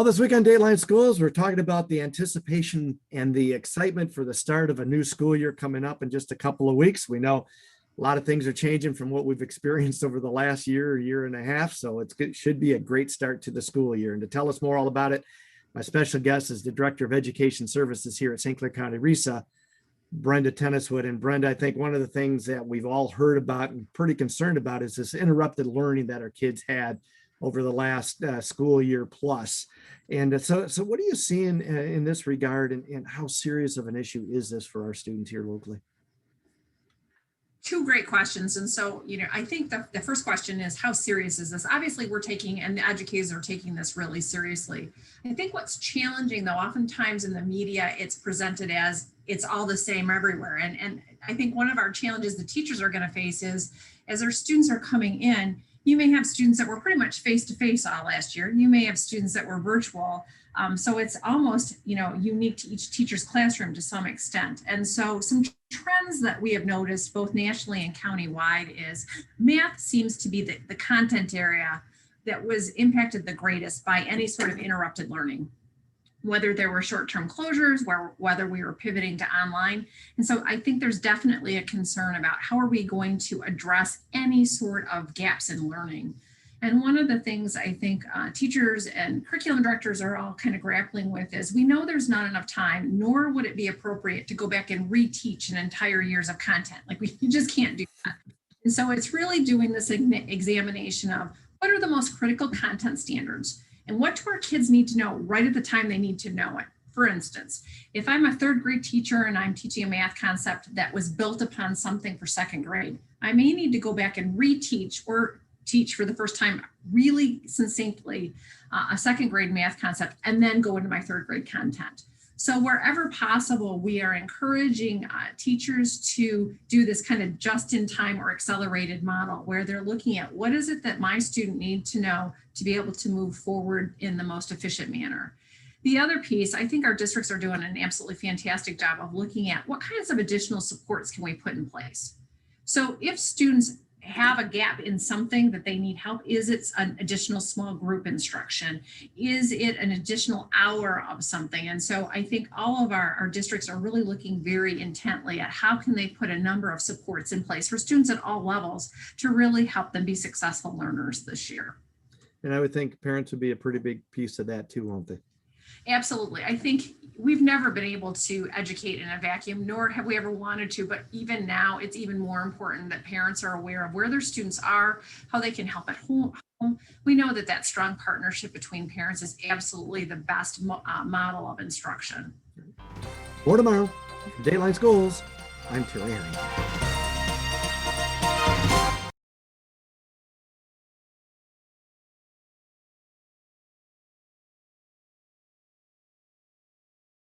All this week on Dateline Schools, we're talking about the anticipation and the excitement for the start of a new school year coming up in just a couple of weeks. We know a lot of things are changing from what we've experienced over the last year and a half. So it should be a great start to the school year. And to tell us more all about it, my special guest is the Director of Education Services here at St. Clair County RESA, Brenda Tenniswood. And Brenda, I think one of the things that we've all heard about and pretty concerned about is this interrupted learning that our kids had over the last school year plus. And so what are you seeing in this regard, and how serious of an issue is this for our students here locally? Two great questions. And so, I think the first question is, how serious is this? Obviously, we're taking, and the educators are taking this really seriously. I think what's challenging, though, oftentimes in the media, it's presented as it's all the same everywhere. And I think one of our challenges the teachers are going to face is, as our students are coming in, you may have students that were pretty much face-to-face all last year. You may have students that were virtual. So it's almost, unique to each teacher's classroom to some extent. And so some trends that we have noticed both nationally and countywide is math seems to be the content area that was impacted the greatest by any sort of interrupted learning, whether there were short-term closures, whether we were pivoting to online. And so I think there's definitely a concern about how are we going to address any sort of gaps in learning. And one of the things I think teachers and curriculum directors are all kind of grappling with is, we know there's not enough time, nor would it be appropriate to go back and reteach an entire years of content. Like, you just can't do that. And so it's really doing this examination of what are the most critical content standards, and what do our kids need to know right at the time they need to know it. For instance, if I'm a third grade teacher and I'm teaching a math concept that was built upon something for second grade, I may need to go back and reteach or teach for the first time really succinctly a second grade math concept, and then go into my third grade content. So wherever possible, we are encouraging teachers to do this kind of just-in-time or accelerated model, where they're looking at what is it that my student needs to know to be able to move forward in the most efficient manner. The other piece, I think our districts are doing an absolutely fantastic job of looking at what kinds of additional supports can we put in place. So if students have a gap in something that they need help, is it an additional small group instruction? Is it an additional hour of something? And so I think all of our districts are really looking very intently at how can they put a number of supports in place for students at all levels to really help them be successful learners this year. And I would think parents would be a pretty big piece of that too, won't they? Absolutely. I think we've never been able to educate in a vacuum, nor have we ever wanted to, but even now it's even more important that parents are aware of where their students are, how they can help at home. We know that strong partnership between parents is absolutely the best model of instruction. For tomorrow, from Dateline Schools, I'm Terry Herring.